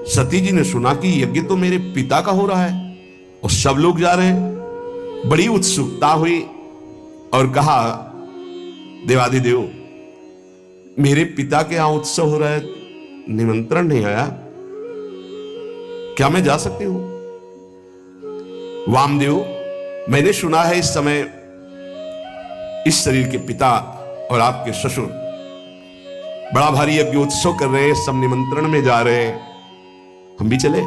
सती जी ने सुना कि यज्ञ तो मेरे पिता का हो रहा है और सब लोग जा रहे हैं। बड़ी उत्सुकता हुई और कहा, देवादिदेव, मेरे पिता के यहां उत्सव हो रहा है, निमंत्रण नहीं आया, क्या मैं जा सकती हूं? वामदेव, मैंने सुना है इस समय इस शरीर के पिता और आपके ससुर बड़ा भारी यज्ञ उत्सव कर रहे हैं, सब निमंत्रण में जा रहे हैं, हम भी चले?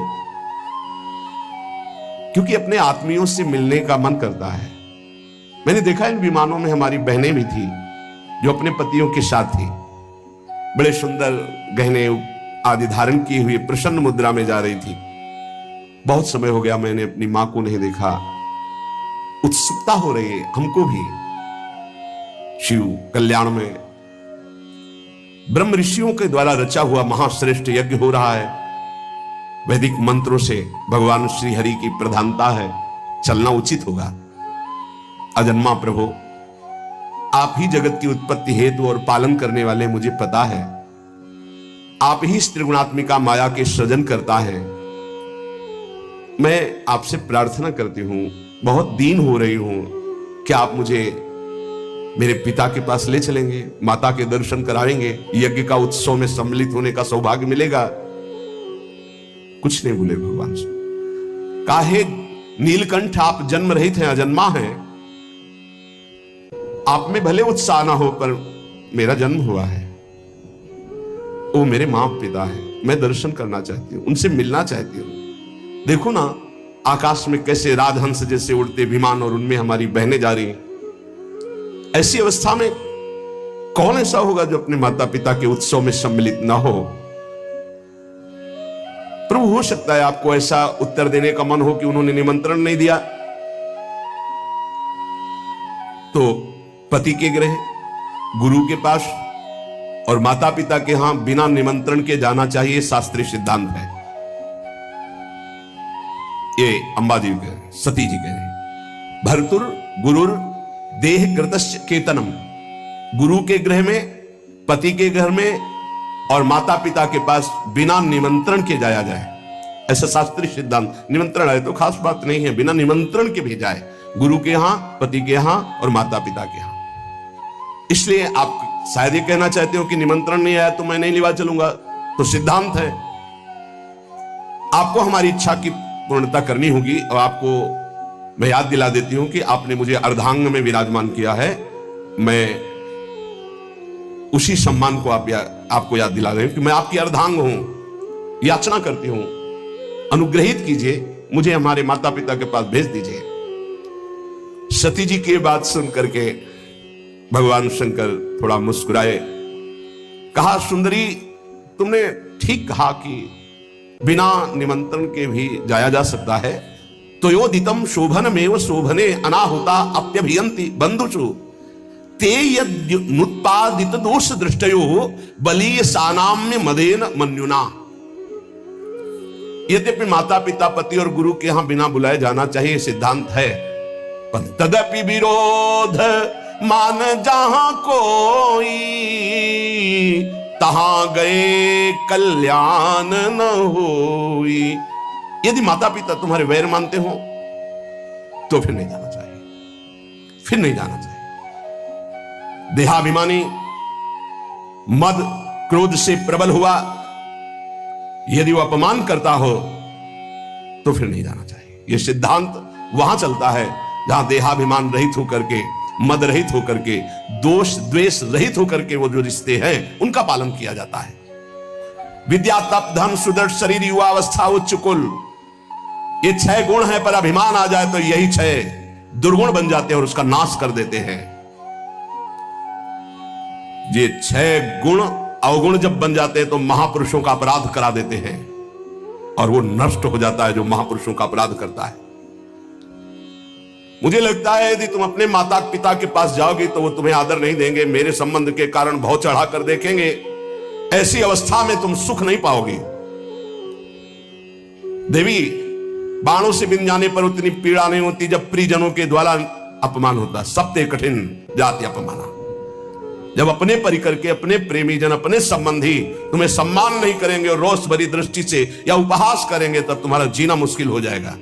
क्योंकि अपने आत्मियों से मिलने का मन करता है। मैंने देखा इन विमानों में हमारी बहनें भी थी जो अपने पतियों के साथ थी, बड़े सुंदर गहने आदि धारण किए हुए प्रसन्न मुद्रा में जा रही थी। बहुत समय हो गया मैंने अपनी मां को नहीं देखा, उत्सुकता हो रही है हमको भी। शिव कल्याण में ब्रह्म ऋषियों के द्वारा रचा हुआ महाश्रेष्ठ यज्ञ हो रहा है, वैदिक मंत्रों से भगवान श्री हरि की प्रधानता है, चलना उचित होगा। अजन्मा प्रभु, आप ही जगत की उत्पत्ति हेतु और पालन करने वाले, मुझे पता है आप ही त्रिगुणात्मिका माया के सृजन करता है। मैं आपसे प्रार्थना करती हूं, बहुत दीन हो रही हूं, क्या आप मुझे मेरे पिता के पास ले चलेंगे, माता के दर्शन कराएंगे, यज्ञ का उत्सव में सम्मिलित होने का सौभाग्य मिलेगा? कुछ नहीं बोले भगवान से। काहे नीलकंठ, आप जन्म रहित हैं, अजन्मा हैं, आप में भले उत्साह ना हो, पर मेरा जन्म हुआ है, वो मेरे मां पिता है, मैं दर्शन करना चाहती हूं, उनसे मिलना चाहती हूं। देखो ना आकाश में कैसे राजहंस जैसे उड़ते विमान और उनमें हमारी बहनें जा रही हैं। ऐसी अवस्था में कौन ऐसा होगा जो अपने माता पिता के उत्सव में सम्मिलित ना हो? प्रभु, हो सकता है आपको ऐसा उत्तर देने का मन हो कि उन्होंने निमंत्रण नहीं दिया, तो पति के गृह, गुरु के पास और माता पिता के यहां बिना निमंत्रण के जाना चाहिए, शास्त्रीय सिद्धांत है। ये अंबाजी कह रहे, सती जी कह रहे, भर्तुर गुरुर देह कृतश्च केतनम, गुरु के गृह में, पति के घर में और माता पिता के पास बिना निमंत्रण के जाया जाए, ऐसा शास्त्रीय सिद्धांत। निमंत्रण आए तो खास बात नहीं है, बिना निमंत्रण के भेजा है, गुरु के यहां, पति के यहां और माता पिता के यहां। इसलिए आप शायद ये कहना चाहते हो कि निमंत्रण नहीं आया तो मैं नहीं लिवा चलूंगा, तो सिद्धांत है, आपको हमारी इच्छा की पूर्णता करनी होगी। और आपको मैं याद दिला देती हूं कि आपने मुझे अर्धांग में विराजमान किया है, मैं उसी सम्मान को आपको याद दिला रही हूं कि मैं आपकी अर्धांग हूं। याचना करती हूं, अनुग्रहित कीजिए, मुझे हमारे माता पिता के पास भेज दीजिए। सती जी की बात सुन करके भगवान शंकर थोड़ा मुस्कुराए, कहा, सुंदरी, तुमने ठीक कहा कि बिना निमंत्रण के भी जाया जा सकता है। तो योदितम शोभनमेव शोभने अनाहुता अप्यभियंति बंधुषु ते यदुत्पादित दोष दृष्टयो बलीय सानाम्य मदेन मन्युना। यद्यपि माता पिता, पति और गुरु के यहां बिना बुलाए जाना चाहिए, सिद्धांत है, पर तदपि विरोध मान जहां कोई, तहां गए कल्याण न होई। यदि माता पिता तुम्हारे वैर मानते हो तो फिर नहीं जाना चाहिए, फिर नहीं जाना चाहिए। देहाभिमानी मद क्रोध से प्रबल हुआ, यदि वो अपमान करता हो तो फिर नहीं जाना चाहिए। यह सिद्धांत वहां चलता है जहां देहाभिमान रहित होकर के, मद रहित होकर के, दोष द्वेष रहित होकर के वो जो रिश्ते हैं उनका पालन किया जाता है। विद्या, तप, धन, सुदृढ़ शरीर, युवावस्था, उच्च कुल, ये 6 गुण है, पर अभिमान आ जाए तो यही 6 दुर्गुण बन जाते हैं और उसका नाश कर देते हैं। ये 6 गुण अवगुण जब बन जाते हैं तो महापुरुषों का अपराध करा देते हैं और वो नष्ट हो जाता है जो महापुरुषों का अपराध करता है। मुझे लगता है यदि तुम अपने माता पिता के पास जाओगे तो वो तुम्हें आदर नहीं देंगे, मेरे संबंध के कारण भाव चढ़ाकर देखेंगे। ऐसी अवस्था में तुम सुख नहीं पाओगे। देवी, बाणों से बिन जाने पर उतनी पीड़ा नहीं होती जब प्रियजनों के द्वारा अपमान होता। सत्य कठिन जाति अपमाना। जब अपने परिकर के, अपने प्रेमी जन, अपने संबंधी तुम्हें सम्मान नहीं करेंगे और रोष भरी दृष्टि से या उपहास करेंगे, तब तुम्हारा जीना मुश्किल हो जाएगा।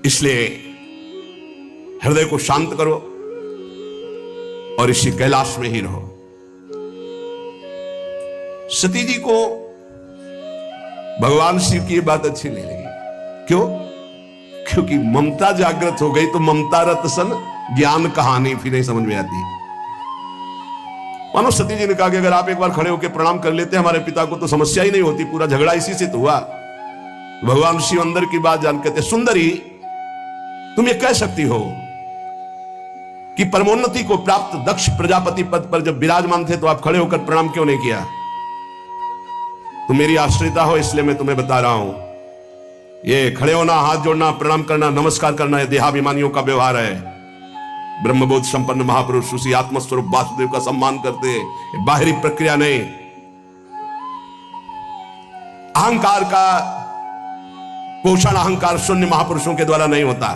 इसलिए हृदय को शांत करो और इसी कैलाश में ही रहो। सती जी को भगवान शिव की बात अच्छी नहीं लगी। क्यों? क्योंकि ममता जागृत हो गई तो ममता रत सन ज्ञान कहानी फिर नहीं समझ में आती। मानो सती जी ने कहा कि अगर आप एक बार खड़े होकर प्रणाम कर लेते हमारे पिता को तो समस्या ही नहीं होती, पूरा झगड़ा इसी से तो हुआ। भगवान शिव अंदर की बात जान कहते, सुंदरी तुम ये कह सकती हो कि परमोन्नति को प्राप्त दक्ष प्रजापति पद पर जब विराजमान थे तो आप खड़े होकर प्रणाम क्यों नहीं किया? तुम मेरी आश्रिता हो इसलिए मैं तुम्हें बता रहा हूं, ये खड़े होना, हाथ जोड़ना, प्रणाम करना, नमस्कार करना, यह देहाभिमानियों का व्यवहार है। ब्रह्मबोध संपन्न महापुरुष उसी आत्मस्वरूप वासुदेव का सम्मान करते हैं, बाहरी प्रक्रिया नहीं। अहंकार का पोषण अहंकार शून्य महापुरुषों के द्वारा नहीं होता।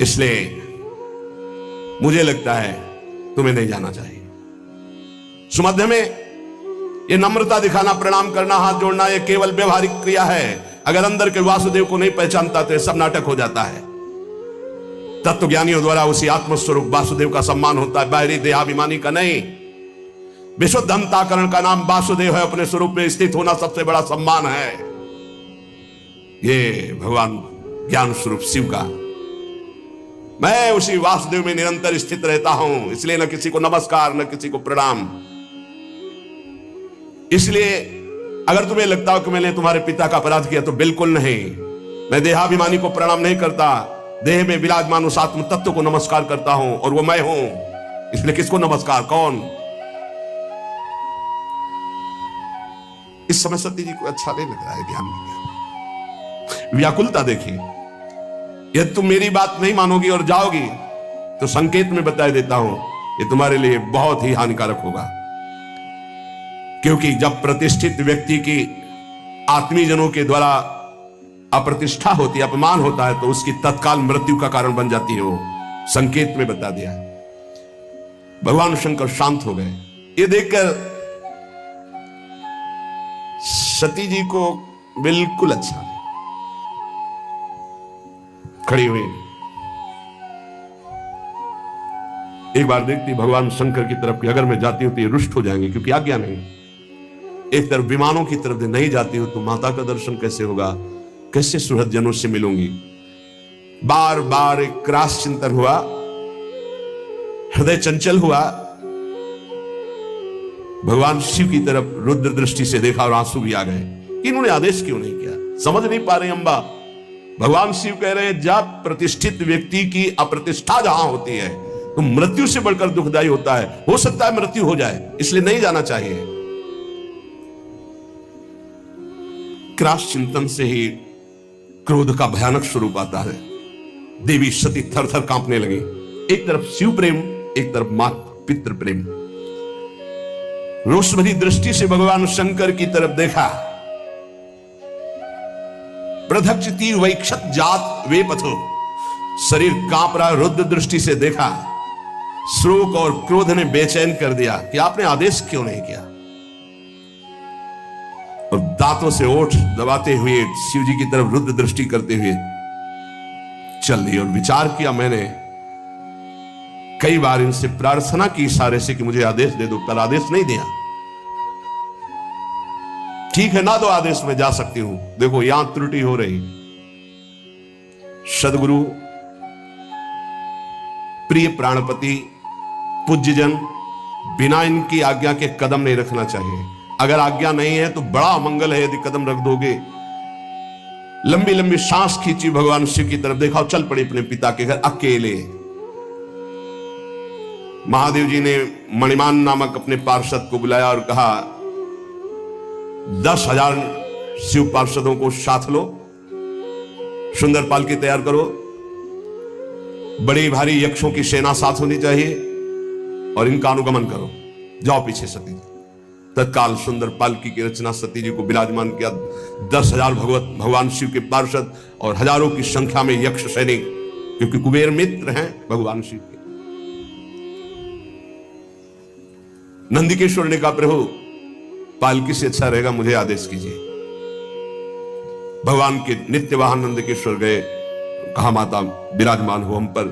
इसलिए मुझे लगता है तुम्हें नहीं जाना चाहिए। सुमध्य में यह नम्रता दिखाना, प्रणाम करना, हाथ जोड़ना, यह केवल व्यवहारिक क्रिया है। अगर अंदर के वासुदेव को नहीं पहचानता तो यह सब नाटक हो जाता है। तत्वज्ञानियों द्वारा उसी आत्मस्वरूप वासुदेव का सम्मान होता है, बाहरी देहाभिमानी का नहीं। विशुद्ध अंतःकरण का नाम वासुदेव है, अपने स्वरूप में स्थित होना सबसे बड़ा सम्मान है। ये भगवान ज्ञान स्वरूप शिव का, मैं उसी वासुदेव में निरंतर स्थित रहता हूं, इसलिए न किसी को नमस्कार न किसी को प्रणाम। इसलिए अगर तुम्हें लगता हो कि मैंने तुम्हारे पिता का अपराध किया तो बिल्कुल नहीं। मैं देहाभिमानी को प्रणाम नहीं करता, देह में विराजमान उस आत्म तत्व को नमस्कार करता हूं और वो मैं हूं। इसलिए किसको नमस्कार? कौन? इस समय सती जी को अच्छा नहीं लग रहा है ध्यान में। व्याकुलता देखिए। यदि तुम मेरी बात नहीं मानोगी और जाओगी तो संकेत में बता देता हूं, ये तुम्हारे लिए बहुत ही हानिकारक होगा। क्योंकि जब प्रतिष्ठित व्यक्ति की आत्मीजनों के द्वारा अप्रतिष्ठा होती है, अपमान होता है, तो उसकी तत्काल मृत्यु का कारण बन जाती है। वो संकेत में बता दिया। भगवान शंकर शांत हो गए। ये देखकर सती जी को बिल्कुल अच्छा नहीं। खड़ी हुई एक बार देखती भगवान शंकर की तरफ कि अगर मैं जाती हूं तो ये रुष्ट हो जाएंगे, क्योंकि आज्ञा नहीं। एक तरफ विमानों की तरफ नहीं जाती हूं तो माता का दर्शन कैसे होगा, कैसे सुहृद जनों से मिलूंगी। बार बार एक क्रास चिंतन हुआ, हृदय चंचल हुआ। भगवान शिव की तरफ रुद्र दृष्टि से देखा और आंसू भी आ गए। इन्होंने आदेश क्यों नहीं किया? समझ नहीं पा रहे अम्बा। भगवान शिव कह रहे हैं जब प्रतिष्ठित व्यक्ति की अप्रतिष्ठा जहां होती है तो मृत्यु से बढ़कर दुखदायी होता है। हो सकता है मृत्यु हो जाए, इसलिए नहीं जाना चाहिए। क्रास चिंतन से ही क्रोध का भयानक स्वरूप आता है। देवी सती थर थर कांपने लगी। एक तरफ शिव प्रेम, एक तरफ माता पितृ प्रेम। रोषभरी दृष्टि से भगवान शंकर की तरफ देखा। प्रधक्षति वैक्षत जात वे पथो, शरीर कांप रहा। रुद्र दृष्टि से देखा। शोक और क्रोध ने बेचैन कर दिया कि आपने आदेश क्यों नहीं किया। और दांतों से ओठ दबाते हुए शिव जी की तरफ रुद्र दृष्टि करते हुए चल दी। और विचार किया मैंने कई बार इनसे प्रार्थना की इशारे से कि मुझे आदेश दे दो, पर आदेश नहीं दिया। ठीक है ना दो आदेश, में जा सकती हूं। देखो यहां त्रुटि हो रही। सदगुरु, प्रिय प्राणपति, पूज्यजन, बिना इनकी आज्ञा के कदम नहीं रखना चाहिए। अगर आज्ञा नहीं है तो बड़ा अमंगल है यदि कदम रख दोगे। लंबी लंबी सांस खींची, भगवान शिव की तरफ देखा और चल पड़ी अपने पिता के घर अकेले। महादेव जी ने मणिमान नामक अपने पार्षद को बुलाया और कहा 10,000 शिव पार्षदों को साथ लो, सुंदर पालकी तैयार करो, बड़ी भारी यक्षों की सेना साथ होनी चाहिए और इनका अनुगमन करो। जाओ पीछे सती जी। तत्काल सुंदर पालकी की रचना सती जी को विराजमान किया। 10,000 भगवान शिव के पार्षद और हजारों की संख्या में यक्ष सैनिक, क्योंकि कुबेर मित्र हैं भगवान शिव के। नंदिकेश्वर ने कहा प्रभु पालकी से अच्छा रहेगा, मुझे आदेश कीजिए। भगवान के नित्य वाहन नंदिकेश्वर गए, कहा माता विराजमान हो हम पर।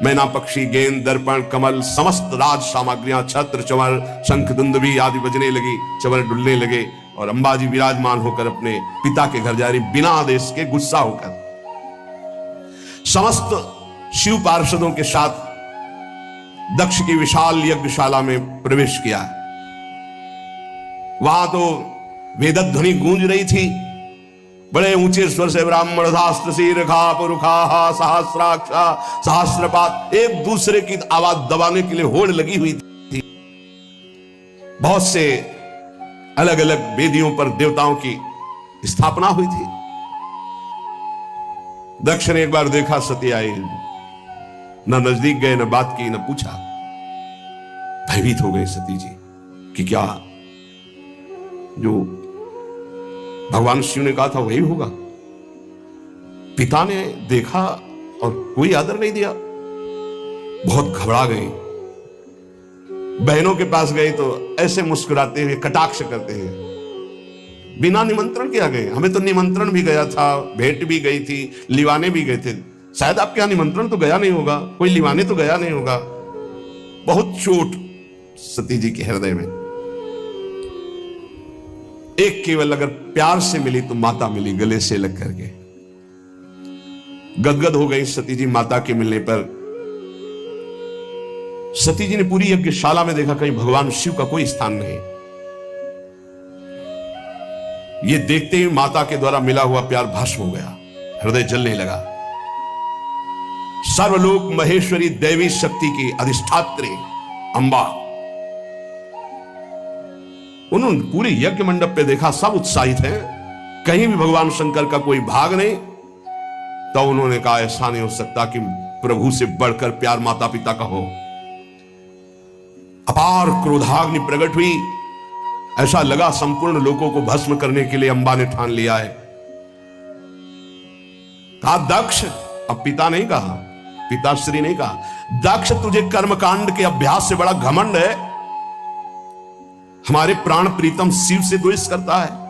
मैना पक्षी, गेंद, दर्पण, कमल, समस्त राज सामग्रियां, छत्र, चंवर, शंख, दुंदुभी आदि बजने लगी, चंवर डुलने लगे और अंबा जी विराजमान होकर अपने पिता के घर जा रही, बिना आदेश के, गुस्सा होकर। समस्त शिव पार्षदों के साथ दक्ष की विशाल यज्ञशाला में प्रवेश किया। वहां तो वेदध्वनि गूंज रही थी, बड़े ऊंचे स्वर से ब्राह्मण शास्त्र शीर्षा पुरुखा सहस्राक्षा सहस्रपात, एक दूसरे की आवाज दबाने के लिए होड़ लगी हुई थी। बहुत से अलग अलग वेदियों पर देवताओं की स्थापना हुई थी। दक्ष ने एक बार देखा सती आई, न नजदीक गए, न बात की, न पूछा। भयभीत हो गए सती जी कि क्या जो भगवान शिव ने कहा था वही होगा। पिता ने देखा और कोई आदर नहीं दिया, बहुत घबरा गई। बहनों के पास गई तो ऐसे मुस्कुराते हुए कटाक्ष करते हैं, बिना निमंत्रण के आ गए। हमें तो निमंत्रण भी गया था, भेंट भी गई थी, लिवाने भी गए थे, शायद आपके यहां निमंत्रण तो गया नहीं होगा, कोई लिवाने तो गया नहीं होगा। बहुत चोट सती जी के हृदय में। एक केवल अगर प्यार से मिली तो माता मिली, गले से लग करके। गदगद हो गई सती जी माता के मिलने पर। सती जी ने पूरी यज्ञशाला में देखा, कहीं भगवान शिव का कोई स्थान नहीं। ये देखते ही माता के द्वारा मिला हुआ प्यार भस्म हो गया, हृदय जलने लगा। सर्वलोक महेश्वरी देवी शक्ति की अधिष्ठात्री अंबा, उन्होंने पूरे यज्ञ मंडप पे देखा, सब उत्साहित हैं, कहीं भी भगवान शंकर का कोई भाग नहीं। तो उन्होंने कहा ऐसा नहीं हो सकता कि प्रभु से बढ़कर प्यार माता पिता का हो। अपार क्रोधाग्नि प्रकट हुई, ऐसा लगा संपूर्ण लोगों को भस्म करने के लिए अंबा ने ठान लिया है। कहा दक्ष, अब पिता नहीं कहा, पिताश्री नहीं कहा, दक्ष तुझे कर्मकांड के अभ्यास से बड़ा घमंड है, हमारे प्राण प्रीतम शिव से द्वेष करता है।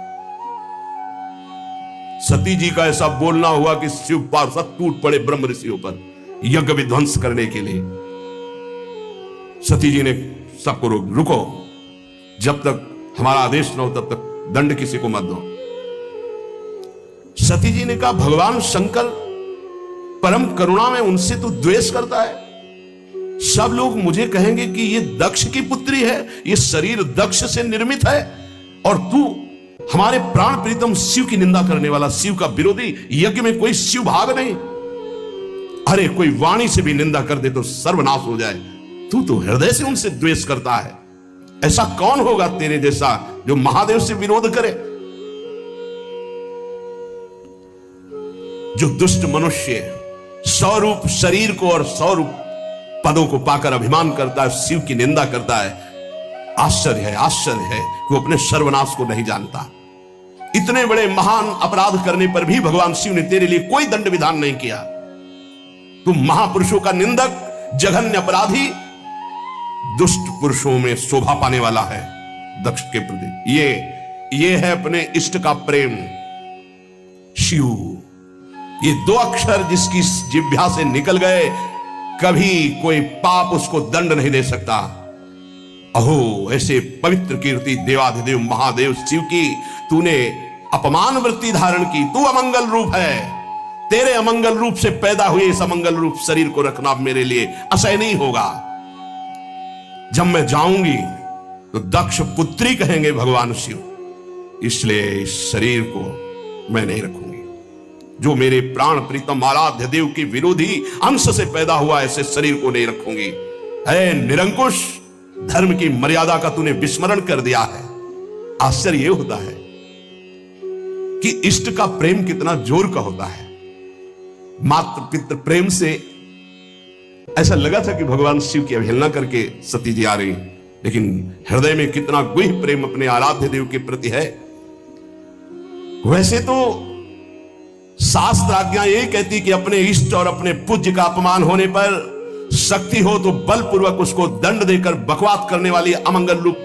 सती जी का ऐसा बोलना हुआ कि शिव पार्षद टूट पड़े ब्रह्म ऋषियों पर यज्ञ विध्वंस करने के लिए। सती जी ने सबको रुको, जब तक हमारा आदेश न हो तब तक दंड किसी को मत दो। सती जी ने कहा भगवान शंकर परम करुणा में, उनसे तू द्वेष करता है। सब लोग मुझे कहेंगे कि ये दक्ष की पुत्री है, ये शरीर दक्ष से निर्मित है, और तू हमारे प्राण प्रीतम शिव की निंदा करने वाला, शिव का विरोधी, यज्ञ में कोई शिव भाग नहीं। अरे कोई वाणी से भी निंदा कर दे तो सर्वनाश हो जाए, तू तो हृदय से उनसे द्वेष करता है। ऐसा कौन होगा तेरे जैसा जो महादेव से विरोध करे। जो दुष्ट मनुष्य स्वरूप शरीर को और स्वरूप पदों को पाकर अभिमान करता है, शिव की निंदा करता है, आश्चर्य है, आश्चर्य है कि वो अपने सर्वनाश को नहीं जानता। इतने बड़े महान अपराध करने पर भी भगवान शिव ने तेरे लिए कोई दंड विधान नहीं किया। तू महापुरुषों का निंदक, जघन्य अपराधी, दुष्ट पुरुषों में शोभा पाने वाला है दक्ष के प्रति। ये है अपने इष्ट का प्रेम शिव। ये दो अक्षर जिसकी जिह्वा से निकल गए, कभी कोई पाप उसको दंड नहीं दे सकता। अहो ऐसे पवित्र कीर्ति देवाधिदेव महादेव शिव की तूने अपमान वृत्ति धारण की। तू अमंगल रूप है, तेरे अमंगल रूप से पैदा हुए इस अमंगल रूप शरीर को रखना मेरे लिए असह्य नहीं होगा। जब मैं जाऊंगी तो दक्ष पुत्री कहेंगे भगवान शिव, इसलिए इस शरीर को मैं नहीं रखूंगी। जो मेरे प्राण प्रीतम आराध्य देव की विरोधी अंश से पैदा हुआ ऐसे शरीर को नहीं रखूंगी। है निरंकुश, धर्म की मर्यादा का तूने विस्मरण कर दिया है। आश्चर्य यह होता है कि इष्ट का प्रेम कितना जोर का होता है। मात्र पितृ प्रेम से ऐसा लगा था कि भगवान शिव की अवहेलना करके सती जी आ रही, लेकिन हृदय में कितना गुह प्रेम अपने आराध्य देव के प्रति है। वैसे तो शास्त्र आज्ञा यही कहती कि अपने इष्ट और अपने पूज्य का अपमान होने पर शक्ति हो तो बलपूर्वक उसको दंड देकर बकवास करने वाली अमंगल रूप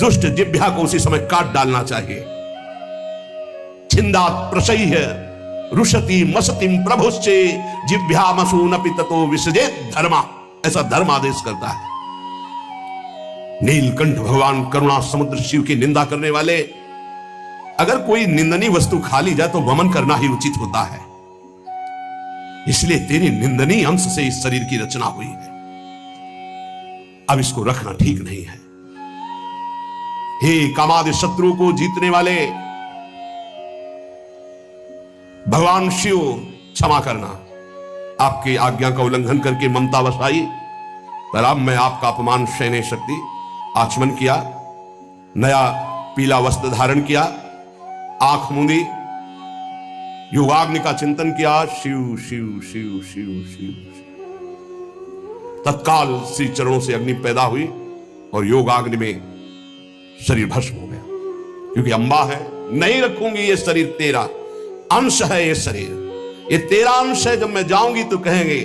दुष्ट जिह्वा को उसी समय काट डालना चाहिए। छिंदात प्रसह्य रुषति मसतिम प्रभुश्चे जिह्वामसूनपि ततो विसजेत धर्मा, ऐसा धर्म आदेश करता है। नीलकंठ भगवान करुणा समुद्र शिव की निंदा करने वाले, अगर कोई निंदनीय वस्तु खा ली जाए तो वमन करना ही उचित होता है। इसलिए तेरी निंदनीय अंश से इस शरीर की रचना हुई है, अब इसको रखना ठीक नहीं है। हे कामादि शत्रु को जीतने वाले भगवान शिव, क्षमा करना, आपकी आज्ञा का उल्लंघन करके ममता वसाई, पर अब मैं आपका अपमान सह नहीं सकती। आचमन किया, नया पीला वस्त्र धारण किया, आंख मूंदी, योगाग्नि का चिंतन किया, शिव शिव शिव शिव शिव। तत्काल श्री चरणों से अग्नि पैदा हुई और योगाग्नि में शरीर भस्म हो गया। क्योंकि अंबा है, नहीं रखूंगी ये शरीर, तेरा अंश है ये शरीर, ये तेरा अंश है। जब मैं जाऊंगी तो कहेंगे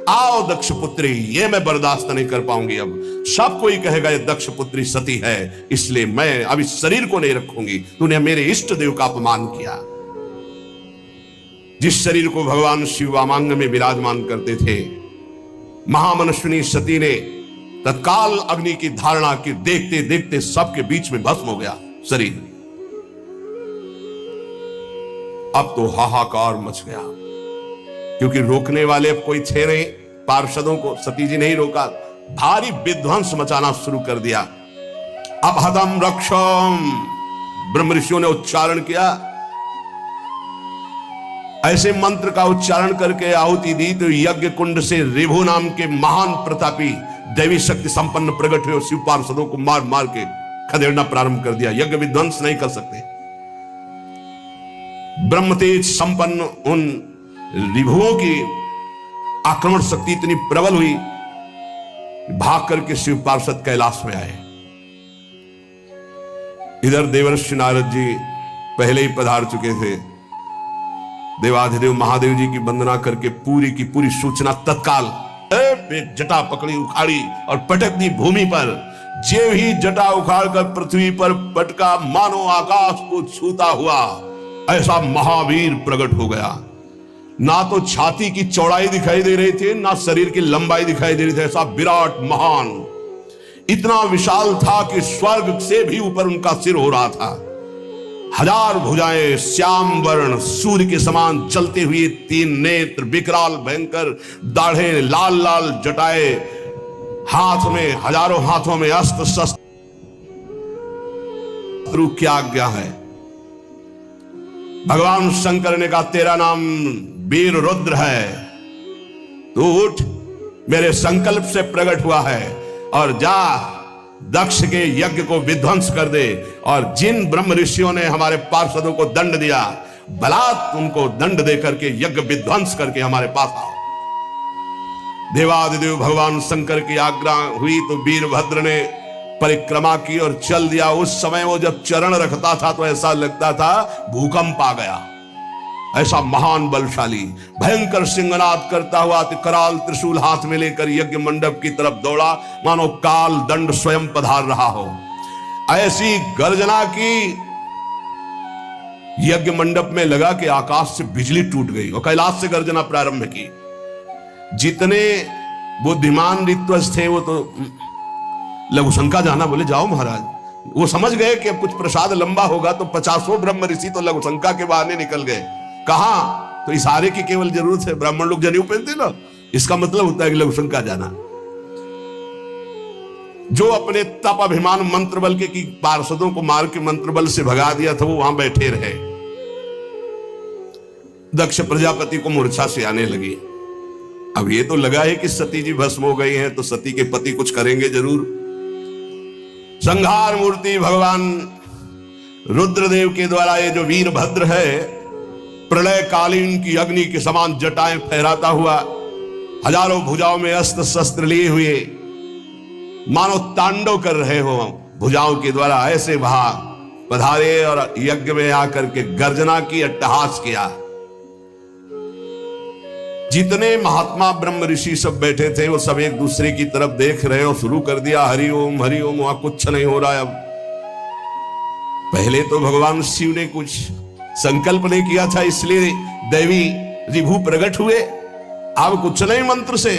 आओ दक्ष पुत्री, ये मैं बर्दाश्त नहीं कर पाऊंगी। अब सब कोई कहेगा ये दक्ष पुत्री सती है, इसलिए मैं अब इस शरीर को नहीं रखूंगी। तूने मेरे इष्ट देव का अपमान किया। जिस शरीर को भगवान शिव वामांग में विराजमान करते थे, महामनस्विनी सती ने तत्काल अग्नि की धारणा की, देखते देखते सबके बीच में भस्म हो गया शरीर। अब तो हाहाकार मच गया, क्योंकि रोकने वाले अब कोई थे नहीं। पार्षदों को सती जी ने ही रोका, भारी विध्वंस मचाना शुरू कर दिया। अब हदम रक्षम ब्रह्म ऋषियों ने उच्चारण किया। ऐसे मंत्र का उच्चारण करके आहुति दी तो यज्ञ कुंड से रिभु नाम के महान प्रतापी दैवी शक्ति संपन्न प्रकट हुए, शिव पार्षदों को मार मार के खदेड़ना प्रारंभ कर दिया। यज्ञ विध्वंस नहीं कर सकते। ब्रह्म तेज संपन्न उन रिभुओं की आक्रमण शक्ति इतनी प्रबल हुई, भाग करके शिव पार्षद कैलाश में आए। इधर देवर्षि नारद जी पहले ही पधार चुके थे। देवाधिदेव महादेव जी की वंदना करके पूरी की पूरी सूचना तत्काल जटा पकड़ी, उखाड़ी और पटक दी भूमि पर। जे ही जटा उखाड़कर पृथ्वी पर पटका, मानो आकाश को छूता हुआ ऐसा महावीर प्रकट हो गया। ना तो छाती की चौड़ाई दिखाई दे रही थी, ना शरीर की लंबाई दिखाई दे रही थी। ऐसा विराट महान, इतना विशाल था कि स्वर्ग से भी ऊपर उनका सिर हो रहा था। हजार भुजाएं, श्याम वर्ण, सूर्य के समान चलते हुए तीन नेत्र, विकराल भयंकर दाढ़े, लाल लाल जटाए, हाथ में हजारों हाथों में अस्त्र शस्त्र। क्या आज्ञा है? भगवान शंकर ने कहा तेरा नाम वीर रुद्र है, तू उठ, मेरे संकल्प से प्रकट हुआ है, और जा दक्ष के यज्ञ को विध्वंस कर दे। और जिन ब्रह्म ऋषियों ने हमारे पार्षदों को दंड दिया, बलात् उनको दंड दे करके यज्ञ विध्वंस करके हमारे पास आओ। देवादिदेव भगवान शंकर की आज्ञा हुई तो वीरभद्र ने परिक्रमा की और चल दिया। उस समय वो जब चरण रखता था तो ऐसा लगता था भूकंप आ गया। ऐसा महान बलशाली भयंकर सिंहनाद करता हुआ कराल त्रिशूल हाथ में लेकर यज्ञ मंडप की तरफ दौड़ा, मानो काल दंड स्वयं पधार रहा हो। ऐसी गर्जना की यज्ञ मंडप में लगा कि आकाश से बिजली टूट गई और कैलाश से गर्जना प्रारंभ की। जितने बुद्धिमान ऋत्वज थे वो तो लघुशंका जाना बोले जाओ महाराज। वो समझ गए कि अब कुछ प्रसाद लंबा होगा तो 50 ब्रह्म ऋषि तो लघुशंका के बहाने निकल गए। कहा तो इशारे की केवल जरूरत है। ब्राह्मण लोग जनेऊ पहनते ना, इसका मतलब होता है कि लघुशंका जाना। जो अपने तप अभिमान मंत्र बल के की पार्षदों को मार के मंत्र बल से भगा दिया था वो वहां बैठे रहे। दक्ष प्रजापति को मूर्छा से आने लगी। अब ये तो लगा है कि सती जी भस्म हो गई हैं तो सती के पति कुछ करेंगे जरूर। संहार मूर्ति भगवान रुद्रदेव के द्वारा ये जो वीरभद्र है, प्रलय कालीन की अग्नि के समान जटाएं फहराता हुआ, हजारों भुजाओं में अस्त्र शस्त्र लिए हुए, मानो तांडव कर रहे हो भुजाओं के द्वारा, ऐसे वहां पधारे और यज्ञ में आकर के गर्जना की, अट्टहास किया। जितने महात्मा ब्रह्म ऋषि सब बैठे थे वो सब एक दूसरे की तरफ देख रहे और शुरू कर दिया हरि ओम वहां कुछ नहीं हो रहा है। अब पहले तो भगवान शिव ने कुछ संकल्प नहीं किया था, इसलिए दैवी रिभु प्रकट हुए। अब कुछ नहीं मंत्र से